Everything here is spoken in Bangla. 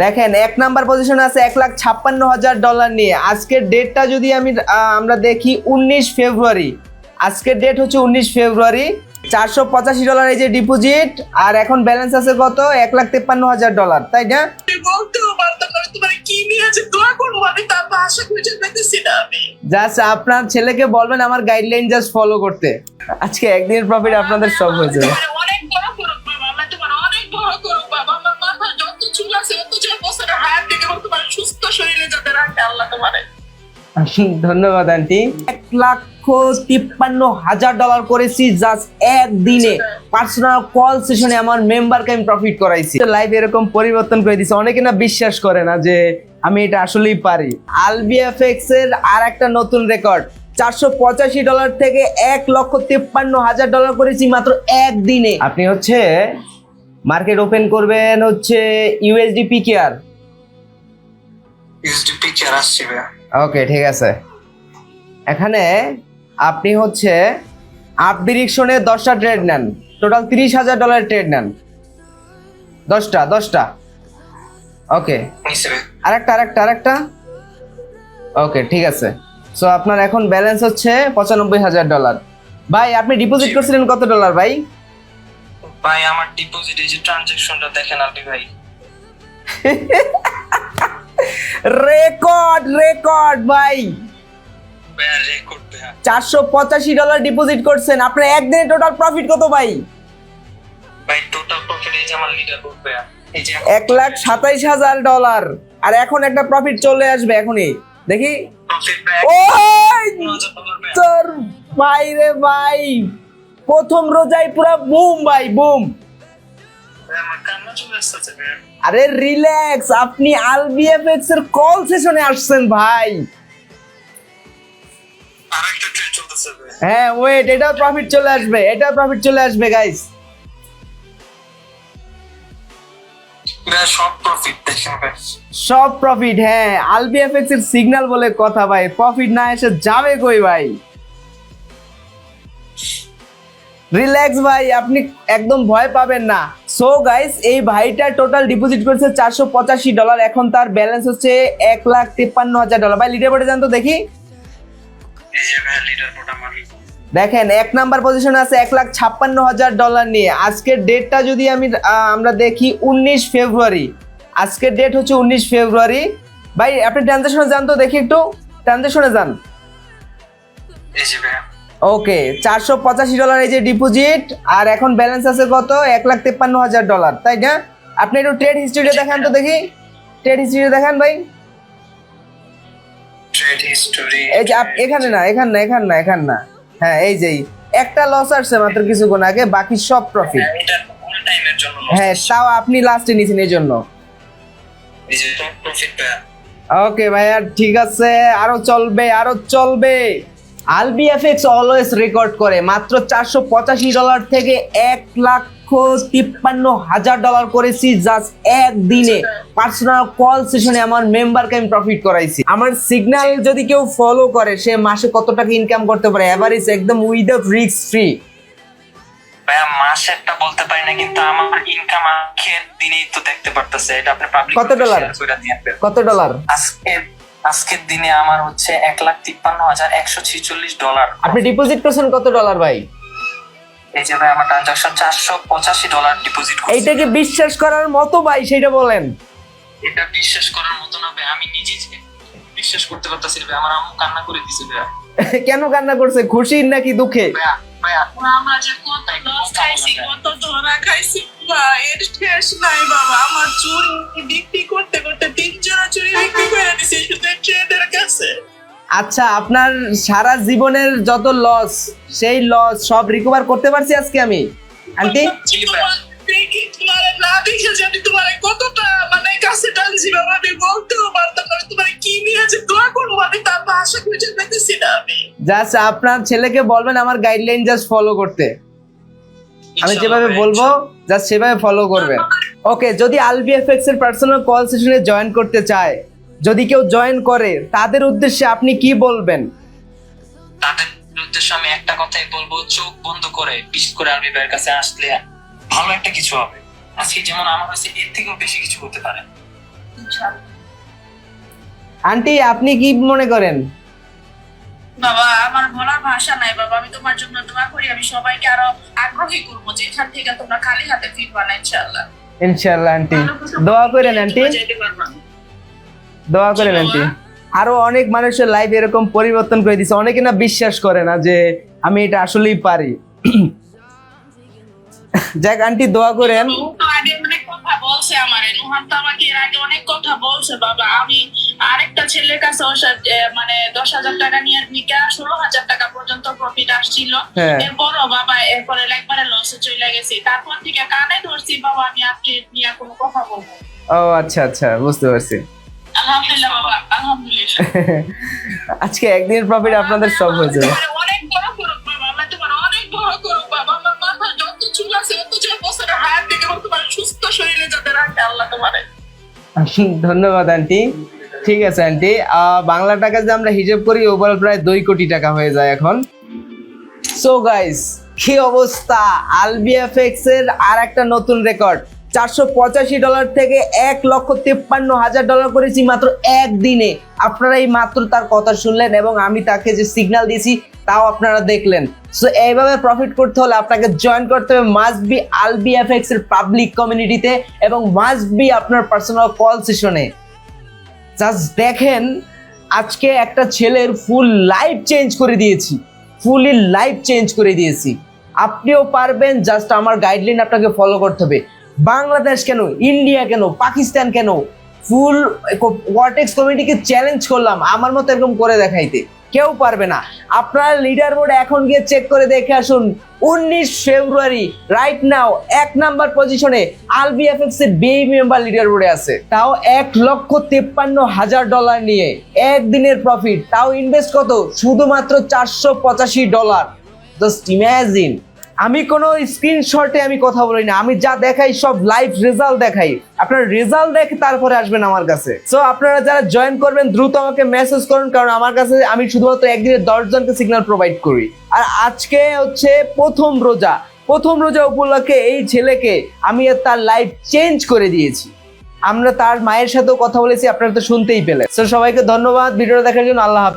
দেখেন 1 নাম্বার পজিশনে আছে $1,56,000 নিয়ে। আজকের ডেটটা যদি আমরা দেখি 19 ফেব্রুয়ারি। আজকের ডেট হচ্ছে 19 ফেব্রুয়ারি। $485 এই যে ডিপোজিট, আর এখন ব্যালেন্স আছে কত? $1,53,000, তাই না? জাস্ট আপনার ছেলেকে বলবেন আমার গাইডলাইন জাস্ট ফলো করতে। আজকে একদিনের প্রফিট আপনাদের সব হয়ে যাবে। ধন্যবাদ আন্টি। $1,53,000 করেছি জাস্ট একদিনে। পার্সোনাল কল সেশনে আমার মেম্বারকে আমি প্রফিট করাইছি। লাইফ এরকম পরিবর্তন করে দিচ্ছে। অনেকে না বিশ্বাস করে না যে আমি এটা আসলেই পারি। আলবিএফএক্স এর আর একটা নতুন রেকর্ড, $485 থেকে $1,53,000 করেছি মাত্র একদিনে। আপনি হচ্ছে মার্কেট ওপেন করবেন হচ্ছে ইউএসডি পিকেআর। ইউএসডি পিকেআর আসছে ভাই। ওকে, ঠিক আছে। এখানে আপনি হচ্ছে আপ ডিরেকশনে 10টা ট্রেড নেন, টোটাল $30,000 ট্রেড নেন। 10টা। ওকে, আরেকটা। ওকে, ঠিক আছে। সো আপনার এখন ব্যালেন্স হচ্ছে $95,000। ভাই আপনি ডিপোজিট করছিলেন কত ডলার ভাই? ভাই আমার ডিপোজিট এই যে ট্রানজাকশনটা দেখেন আপনি ভাই। রেকর্ড ভাই, $485 ডিপোজিট করছেন, আপনার একদিনে টোটাল প্রফিট কত ভাই? ভাই টোটাল প্রফিট এই যে আমার লিডার বোর্ড ভাই, এই যে $1,27,000। আর এখন একটা প্রফিট চলে আসবে এখনই, দেখি। তোর ভাই রে ভাই, প্রথম রোজাই পুরো বুম ভাই, বুম। আরে রিল্যাক্স, আপনি আলবিএফএক্স এর কল সেশনে আসছেন ভাই। হ্যাঁ ওয়েট, এটাও প্রফিট চলে আসবে গাইস। সব প্রফিট। হ্যাঁ, আলবিএফএক্স এর সিগন্যাল বলে কথা ভাই, প্রফিট না এসে যাবে কই ভাই? রিল্যাক্স ভাই, আপনি একদম ভয় পাবেন না। সো গাইস, এই ভাইটা টোটাল ডিপোজিট করেছে $485। এখন তার ব্যালেন্স হচ্ছে $1,53,000। ভাই লিডার বোর্ডে যান তো দেখি। দেখেন 1 নাম্বার পজিশনে আছে $1,56,000 নিয়ে। আজকের ডেটটা যদি আমরা দেখি 19 ফেব্রুয়ারি। আজকের ডেট হচ্ছে 19 ফেব্রুয়ারি। ভাই আপনি ট্রানজাকশনে যান তো দেখি, একটু ট্রানজাকশনে যান। ওকে, $485 এই যে ডিপোজিট, আর এখন ব্যালেন্স আছে কত? $1,53,000, তাই না? আপনি একটু ট্রেড হিস্ট্রিটা দেখান তো দেখি। ট্রেড হিস্ট্রিটা দেখান ভাই। ট্রেড হিস্টরি এই যে এখানে না। হ্যাঁ, এই যে একটা লস আসছে মাত্র কিছুক্ষণ আগে, বাকি সব প্রফিট। এটা ফুল টাইমের জন্য লস। হ্যাঁ, তাও আপনি লাস্টে নিয়েছেন এই জন্য। এই যে টপ প্রফিটটা। ওকে ভাইয়া, ঠিক আছে, আরো চলবে। আলবিএফএক্স অলওয়েজ রেকর্ড করে। মাত্র $485 থেকে $1,53,000 করেছি জাস্ট একদিনে। পার্সোনাল কল সেশনে আমার মেম্বারকে আমি প্রফিট করাইছি। আমার সিগন্যাল যদি কেউ ফলো করে, সে মাসে কত টাকা ইনকাম করতে পারে এভারেজ, একদম উইদাউট রিস্ক ফ্রি। ভাইয়া মাসেরটা বলতে পারি না, কিন্তু আমার ইনকাম আজকের দিনেই তো দেখতে পারতেছে। এটা আপনি পাবলিক কত ডলার? আজকের দিনে আমার হচ্ছে $1,53,146। আপনি ডিপোজিট করছেন কত ডলার ভাই? এই যে ভাই আমার ট্রানজাকশন $485 ডিপোজিট করছি। এইটা কি বিশ্বাস করার মতো ভাই, সেটা বলেন। এটা বিশ্বাস করার মতো না ভাই, আমি নিজে বিশ্বাস করতে পারতাছি না ভাই। আমার আম্মু কান্না করে দিছে ভাই। কেন কান্না করছে? খুশির নাকি দুঃখে? আমরা যে কত লস খাইছি, কত ধরা খাইছি ভাই, এর শেষ নাই বাবা। আমার চুরি বিক্রি করতে 3 জোড়া চুরি বিক্রি করে দিছি শুধু ট্রেডের কাছে। আচ্ছা, আপনার সারা জীবনের যত লস, সেই লস সব রিকভার করতে পারছি আজকে আমি আন্টি। তোমার না দেখে জানি তোমার কতটা মানে কাছে টানছি বাবা, আমি বলতেও পারতাম না তোমার কি নিয়েছে। দোয়া করবো, আমি তার আশা করে যেতেছি না। আমি জাস্ট আপনার ছেলেকে বলবেন আমার গাইডলাইন জাস্ট ফলো করতে। আমি যেভাবে বলবো জাস্ট সেভাবে ফলো করবেন। ওকে, যদি আলবিএফএক্স এর পার্সোনাল কল সেশনে জয়েন করতে চায়, যদি কেউ জয়েন করে, তাদের উদ্দেশ্যে আপনি কি বলবেন? তাদের উদ্দেশ্যে আমি একটা কথাই বলবো, চোখ বন্ধ করে বিশেষ করে আলবি ভাইয়ের কাছে আসলে ভালো একটা কিছু হবে। আজকে যেমন আমার কাছে এর থেকেও বেশি কিছু হতে পারে। ইনশাআল্লাহ। আন্টি আপনি কি মনে করেন? বাবা আমার বলার ভাষা নাই বাবা, আমি তোমার জন্য দোয়া করি, আমি সবাইকে আরো আগ্রহী করবো যে এখান থেকে তোমরা খালি হাতে ফিরবা না ইনশাআল্লাহ। ইনশাআল্লাহ আন্টি, দোয়া করেন আন্টি, যেতে পারবা। দোয়া করেন আন্টি। আরো অনেক মানুষের লাইফ এরকম পরিবর্তন করে দিছে, অনেকে না বিশ্বাস করে না যে আমি এটা আসলেই পারি। যাক আন্টি দোয়া করেন। ও তো আগে অনেক কথা বলছে আমারে, নুহান তো আমাকে এর আগে অনেক কথা বলছে বাবা। আমি আরেকটা ছেলের কাছে ওর সাথে মানে 10,000 টাকা নিয়ে নিকা 16,000 টাকা পর্যন্ত প্রফিট আসছিল। হ্যাঁ। এরপরও বাবা এরপরে একবারে লসে চলে গেছি, তারপর থেকে কানে ধরছি বাবা আমি আপনি নিয়ে কোনো কথা বলবো। ও আচ্ছা আচ্ছা, বুঝতে পারছি। আলহামদুলিল্লাহ বাবা, আলহামদুলিল্লাহ। আজকে একদিনের প্রফিট আপনাদের সব হয়ে যাবে। তোমার অনেক বড় করুক বাবা, আমি তোমার অনেক বড় করুক বাবা। আমার মাথা যত চুল আছে অত চুল বছরের হায়াত দিকে তোমার সুস্থ শরীরে যাতে রাখে আল্লাহ তোমারে। ধন্যবাদ আন্টি। ঠিক আছে আন্টি, বাংলা টাকা যে আমরা হিসাব করি ওভারঅল প্রায় 2 কোটি টাকা হয়ে যায় এখন। সো গাইস, কি অবস্থা! আলবিএফএক্স এর আর একটা নতুন রেকর্ড, $485 থেকে $1,53,000 করেছি মাত্র একদিনে। আপনারা এই মাত্র তার কথা শুনলেন এবং আমি তাকে যে সিগন্যাল দিয়েছি তাও আপনারা দেখলেন। সো এইভাবে প্রফিট করতে হলে আপনাকে জয়েন করতে হবে মাস্ট বি আলবিএফএক্স এর পাবলিক কমিউনিটিতে এবং মাস্ট বি আপনার পার্সোনাল কল সেশনে। জাস্ট দেখেন, আজকে একটা ছেলের ফুল লাইফ চেঞ্জ করে দিয়েছি, ফুলি লাইফ চেঞ্জ করে দিয়েছি। আপনিও পারবেন, জাস্ট আমার গাইডলাইন আপনাকে ফলো করতে হবে। বাংলাদেশ কেন, ইন্ডিয়া কেন, পাকিস্তান কেন, ফুল ওয়ার্টেক্স কমিটিকে চ্যালেঞ্জ করলাম আমার মতো এরকম করে দেখাইতে। কেউ পারবে না। আপনারা লিডার বোর্ড এখন গিয়ে চেক করে দেখে আসুন। 19 ফেব্রুয়ারি রাইট নাও 1 নাম্বার পজিশনে আলবিএফএক্স এর বিএ মেম্বার লিডার বোর্ডে আছে, তাও $1,53,000 নিয়ে একদিনের প্রফিট, তাও ইনভেস্ট কত? শুধুমাত্র $485। Just imagine. আমি কোনো স্ক্রিনশটে আমি কথা বলি না, আমি যা দেখাই সব লাইভ রেজাল্ট দেখাই। আপনারা রেজাল্ট দেখে তারপরে আসবেন আমার কাছে। সো আপনারা যারা জয়েন করবেন দ্রুত আমাকে মেসেজ করুন, কারণ আমার কাছে আমি শুধুমাত্র একদিনে 10 জনকে সিগন্যাল প্রোভাইড করি। আর আজকে হচ্ছে প্রথম রোজা উপলক্ষে এই ছেলেকে আমি তার লাইফ চেঞ্জ করে দিয়েছি। আমরা তার মায়ের সাথেও কথা বলেছি, আপনারা তো শুনতেই পেলেন। সো সবাইকে ধন্যবাদ ভিডিওটা দেখার জন্য। আল্লাহ হাফেজ।